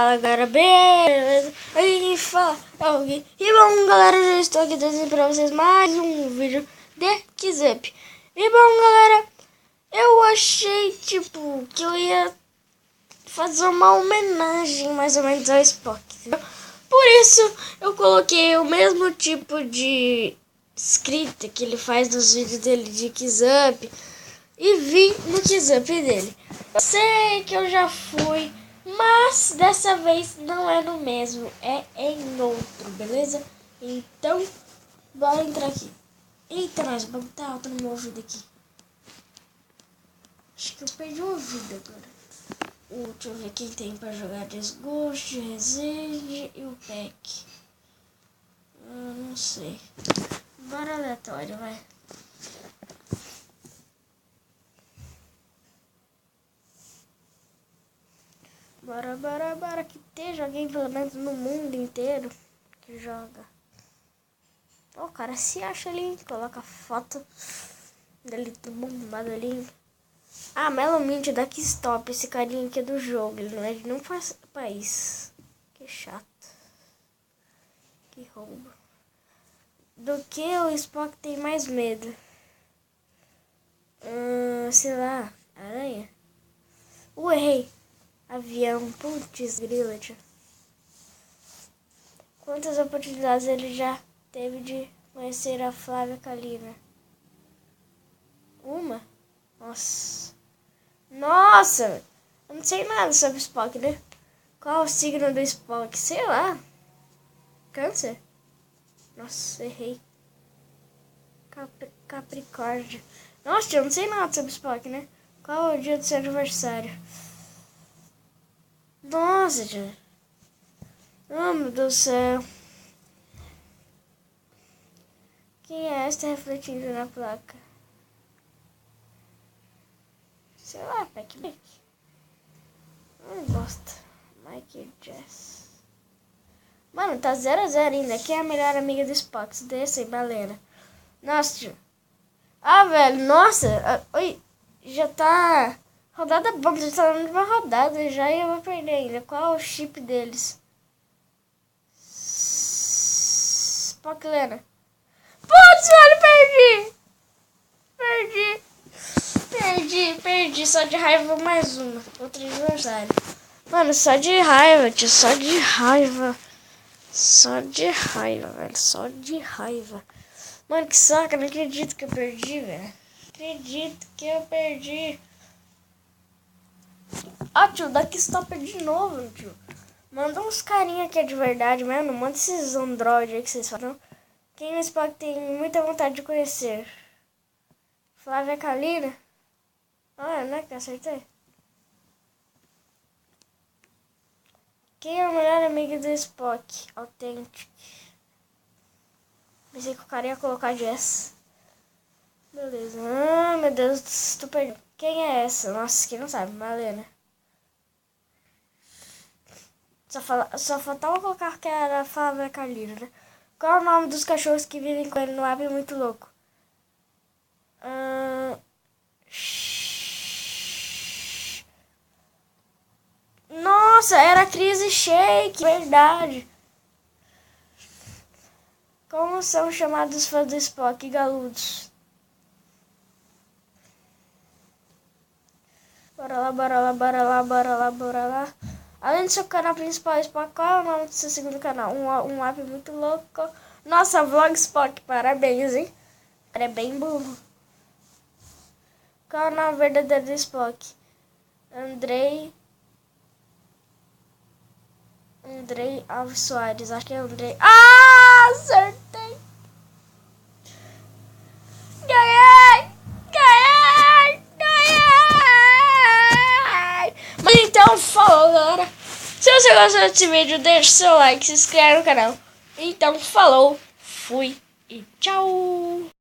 Fala galera, beleza? Aí fala alguém. E bom galera, eu estou aqui trazendo pra vocês mais um vídeo de Kizup. E bom galera, eu achei tipo que eu ia fazer uma homenagem mais ou menos ao Spock, entendeu? Por isso eu coloquei o mesmo tipo de escrita que ele faz nos vídeos dele de Kizup e vim no Kizup dele. Eu sei que eu já fui, mas dessa vez não é no mesmo, é em outro, beleza? Então, bora entrar aqui. Eita, nós, o bagulho tá alto no meu ouvido aqui. Acho que eu perdi o ouvido agora. Deixa eu ver quem tem pra jogar Desgosto, Resende e o Pack. Não sei. Bora aleatório, vai. Bora, que esteja alguém pelo menos no mundo inteiro que joga. O cara se acha ali, coloca foto dele bombado ali. Ah, Melomint da Stop, esse carinha aqui é do jogo, ele não é de nenhum país. Que chato. Que roubo. Do que o Spock tem mais medo? Sei lá, aranha? Errei. Avião, putz, grila, tio. Quantas oportunidades ele já teve de conhecer a Flávia Kalina? Uma? Nossa! Eu não sei nada sobre Spock, né? Qual o signo do Spock? Sei lá. Câncer? Nossa, errei. Capricórnio. Nossa, eu não sei nada sobre Spock, né? Qual é o dia do seu aniversário? Nossa, tio. Oh, meu Deus do céu. Quem é esta refletindo na placa? Sei lá, Pac-Man. Bosta. Michael Jess. Mano, tá 0-0 ainda. Quem é a melhor amiga do Spock? Desse aí, baleia. Nossa, tio. Ah, velho, nossa. Oi, já tá... Rodada bomba, já tá dando uma rodada já e eu vou perder ainda. Qual é o chip deles? Spock Lena. Putz, velho, perdi. Só de raiva mais uma. Outro aniversário. Mano, só de raiva, tio. Só de raiva, velho. Só de raiva. Mano, que saco. Não acredito que eu perdi, velho. Acredito que eu perdi. Ah, tio, daqui stop de novo, tio. Manda uns carinha que é de verdade mesmo. Manda esses android aí que vocês falam. Quem o Spock tem muita vontade de conhecer? Flávia Kalina? Ah, não é que eu acertei? Quem é a melhor amiga do Spock? Authentic. Pensei que o cara ia colocar Jess. Beleza. Ah, meu Deus, tô perdendo. Quem é essa? Nossa, quem não sabe? Malena. Só faltava colocar que era a Flávia Kalina, né? Qual é o nome dos cachorros que vivem com ele no App Muito Louco? Nossa, era Cris e Shake, verdade. Como são chamados os fãs do Spock? Galudos. Bora lá. Além do seu canal principal, Spock, qual é o nome do seu segundo canal? Um app muito louco. Nossa, Vlog Spock, parabéns, hein? Cara, é bem burro. Qual é o nome verdadeiro do Spock? Andrei Alves Soares, acho que é Andrei. Ah, acertei! Ganhei! Mas então, falou, galera. Se você gostou desse vídeo, deixa seu like, se inscreve no canal. Então, falou, fui e tchau!